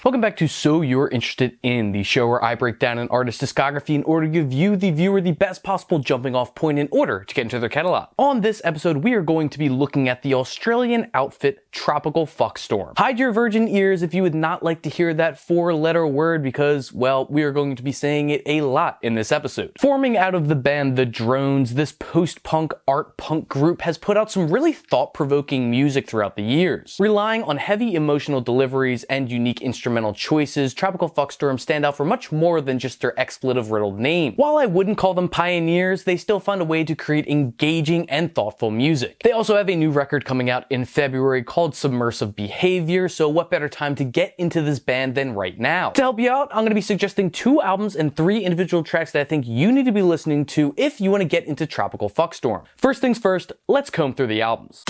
Welcome back to So You're Interested In, the show where I break down an artist's discography in order to give you, the viewer, the best possible jumping off point in order to get into their catalog. On this episode, we are going to be looking at the Australian outfit Tropical Fuckstorm. Hide your virgin ears if you would not like to hear that four-letter word because, well, we are going to be saying it a lot in this episode. Forming out of the band The Drones, this post-punk art punk group has put out some really thought-provoking music throughout the years. Relying on heavy emotional deliveries and unique instrumental choices, Tropical Fuckstorm stand out for much more than just their expletive-riddled name. While I wouldn't call them pioneers, they still find a way to create engaging and thoughtful music. They also have a new record coming out in February called Submersive Behavior, so what better time to get into this band than right now? To help you out, I'm going to be suggesting 2 albums and 3 individual tracks that I think you need to be listening to if you want to get into Tropical Fuckstorm. First things first, let's comb through the albums.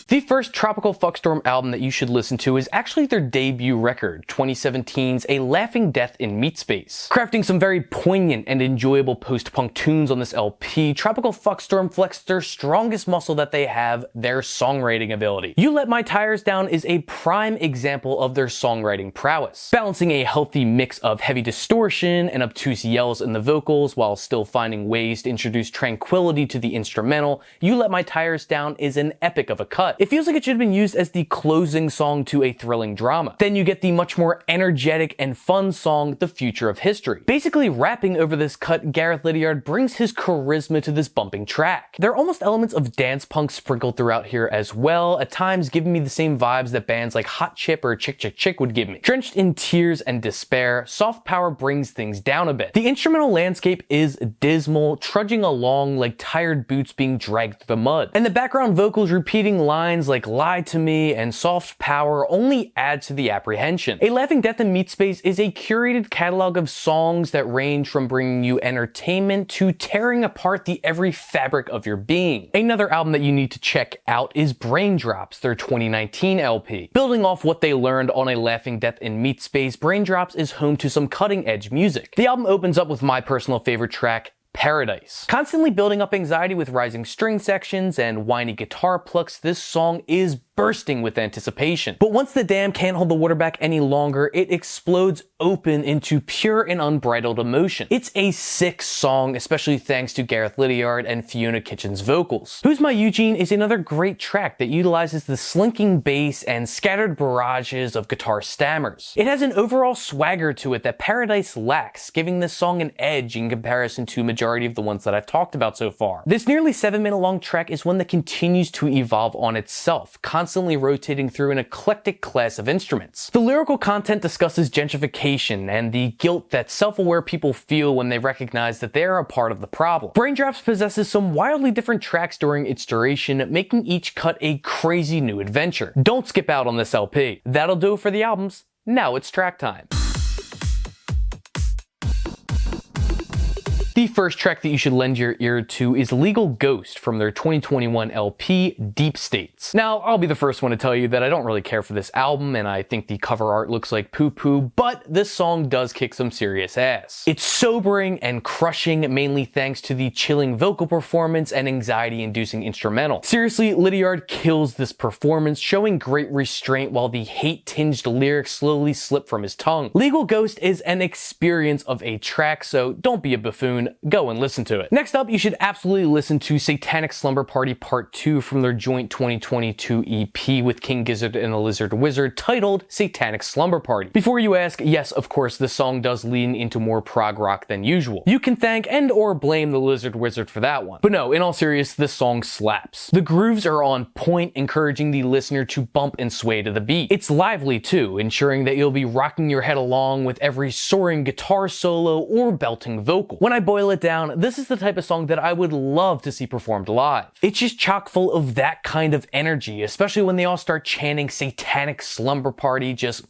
The first Tropical Fuckstorm album that you should listen to is actually their debut record, 2017's A Laughing Death in Meat Space. Crafting some very poignant and enjoyable post-punk tunes on this LP, Tropical Fuckstorm flexed their strongest muscle that they have, their songwriting ability. You Let My Tires Down is a prime example of their songwriting prowess, balancing a healthy mix of heavy distortion and obtuse yells in the vocals while still finding ways to introduce tranquility to the instrumental. You Let My Tires Down is an epic of a cut. It feels like it should have been used as the closing song to a thrilling drama. Then you get the much more energetic and fun song, The Future of History. Basically rapping over this cut, Gareth Lydiard brings his charisma to this bumping track. There are almost elements of dance punk sprinkled throughout here as well, at times giving me the same vibes that bands like Hot Chip or Chick Chick Chick would give me. Drenched in tears and despair, Soft Power brings things down a bit. The instrumental landscape is dismal, trudging along like tired boots being dragged through the mud. And the background vocals repeating lines like Lie to Me and Soft Power only add to the apprehension. A Laughing Death in Meat Space is a curated catalog of songs that range from bringing you entertainment to tearing apart the every fabric of your being. Another album that you need to check out is Braindrops, their 2019 LP. Building off what they learned on A Laughing Death in Meat Space, Braindrops is home to some cutting-edge music. The album opens up with my personal favorite track, Paradise. Constantly building up anxiety with rising string sections and whiny guitar plucks, this song is bursting with anticipation. But once the dam can't hold the water back any longer, it explodes open into pure and unbridled emotion. It's a sick song, especially thanks to Gareth Lydiard and Fiona Kitchen's vocals. Who's My Eugene is another great track that utilizes the slinking bass and scattered barrages of guitar stammers. It has an overall swagger to it that Paradise lacks, giving this song an edge in comparison to majority of the ones that I've talked about so far. This nearly 7-minute long track is one that continues to evolve on itself, constantly rotating through an eclectic class of instruments. The lyrical content discusses gentrification and the guilt that self-aware people feel when they recognize that they are a part of the problem. Braindrops possesses some wildly different tracks during its duration, making each cut a crazy new adventure. Don't skip out on this LP. That'll do it for the albums. Now it's track time. The first track that you should lend your ear to is Legal Ghost from their 2021 LP, Deep States. Now, I'll be the first one to tell you that I don't really care for this album, and I think the cover art looks like poo-poo, but this song does kick some serious ass. It's sobering and crushing, mainly thanks to the chilling vocal performance and anxiety-inducing instrumental. Seriously, Lydiard kills this performance, showing great restraint while the hate-tinged lyrics slowly slip from his tongue. Legal Ghost is an experience of a track, so don't be a buffoon. Go and listen to it. Next up, you should absolutely listen to Satanic Slumber Party Part 2 from their joint 2022 EP with King Gizzard and the Lizard Wizard titled Satanic Slumber Party. Before you ask, yes, of course, this song does lean into more prog rock than usual. You can thank and or blame the Lizard Wizard for that one. But no, in all seriousness, this song slaps. The grooves are on point, encouraging the listener to bump and sway to the beat. It's lively too, ensuring that you'll be rocking your head along with every soaring guitar solo or belting vocal. When I boil it down, this is the type of song that I would love to see performed live. It's just chock full of that kind of energy, especially when they all start chanting Satanic Slumber Party, just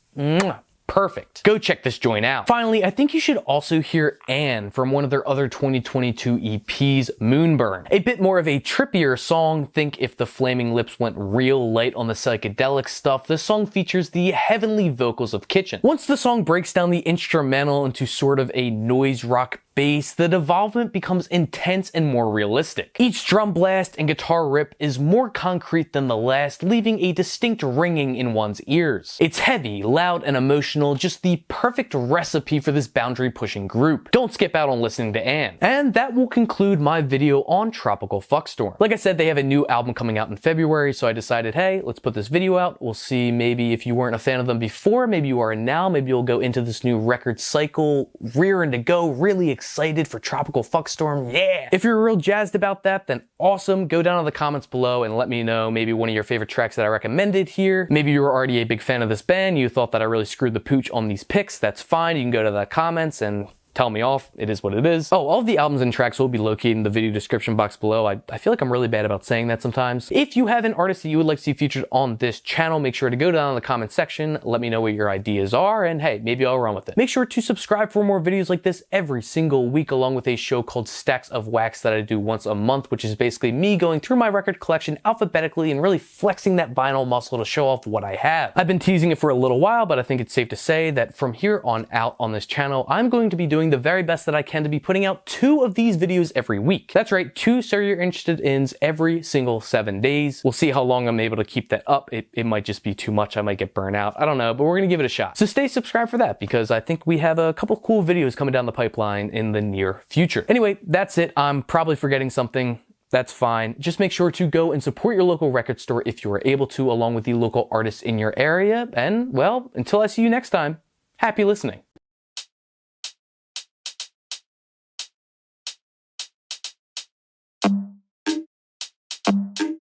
perfect. Go check this joint out. Finally, I think you should also hear Anne from one of their other 2022 EPs, Moonburn. A bit more of a trippier song. Think if the Flaming Lips went real light on the psychedelic stuff, this song features the heavenly vocals of Kitchen. Once the song breaks down the instrumental into sort of a noise rock bass, the development becomes intense and more realistic. Each drum blast and guitar rip is more concrete than the last, leaving a distinct ringing in one's ears. It's heavy, loud, and emotional, just the perfect recipe for this boundary-pushing group. Don't skip out on listening to Anne. And that will conclude my video on Tropical Fuckstorm. Like I said, they have a new album coming out in February, so I decided, hey, let's put this video out. We'll see, maybe if you weren't a fan of them before, maybe you are now, maybe you'll go into this new record cycle, rearing to go, really excited for Tropical Fuckstorm, yeah! If you're real jazzed about that, then awesome. Go down in the comments below and let me know maybe one of your favorite tracks that I recommended here. Maybe you were already a big fan of this band, you thought that I really screwed the pooch on these picks, that's fine. You can go to the comments and tell me off. It is what it is. Oh, all of the albums and tracks will be located in the video description box below. I feel like I'm really bad about saying that sometimes. If you have an artist that you would like to see featured on this channel, make sure to go down in the comment section, let me know what your ideas are, and hey, maybe I'll run with it. Make sure to subscribe for more videos like this every single week, along with a show called Stacks of Wax that I do once a month, which is basically me going through my record collection alphabetically and really flexing that vinyl muscle to show off what I have. I've been teasing it for a little while, but I think it's safe to say that from here on out on this channel, I'm going to be doing the very best that I can to be putting out 2 of these videos every week. That's right, 2 So You're Interested Ins every single 7 days. We'll see how long I'm able to keep that up. It might just be too much. I might get burnt out. I don't know, but we're gonna give it a shot. So stay subscribed for that, because I think we have a couple cool videos coming down the pipeline in the near future. Anyway, that's it. I'm probably forgetting something. That's fine. Just make sure to go and support your local record store if you are able to, along with the local artists in your area. And well, until I see you next time, happy listening.